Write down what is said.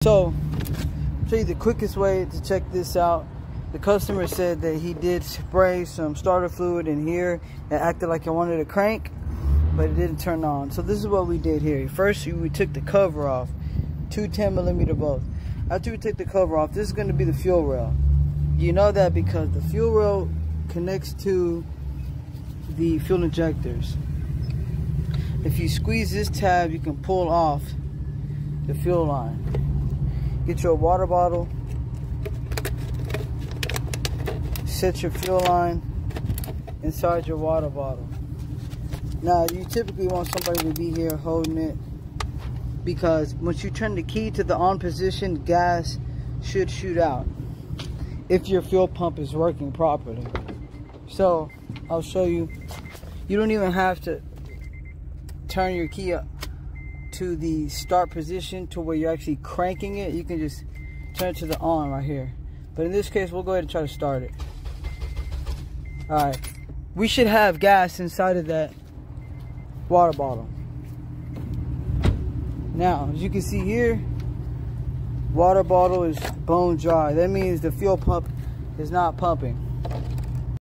So, I'll show you the quickest way to check this out. The customer said that he did spray some starter fluid in here. It acted like it wanted to crank, but it didn't turn on. So this is what we did here. First, we took the cover off, two 10mm bolts. After we took the cover off, this is going to be the fuel rail. You know that because the fuel rail connects to the fuel injectors. If you squeeze this tab, you can pull off the fuel line. Get your water bottle, set your fuel line inside your water bottle. Now, you typically want somebody to be here holding it, because once you turn the key to the on position, gas should shoot out if your fuel pump is working properly. So I'll show you. You don't even have to turn your key up to the start position to where you're actually cranking it. You can just turn it to the on right here. But in this case, we'll go ahead and try to start it. Alright, we should have gas inside of that water bottle. Now, as you can see here, water bottle is bone dry. That means the fuel pump is not pumping.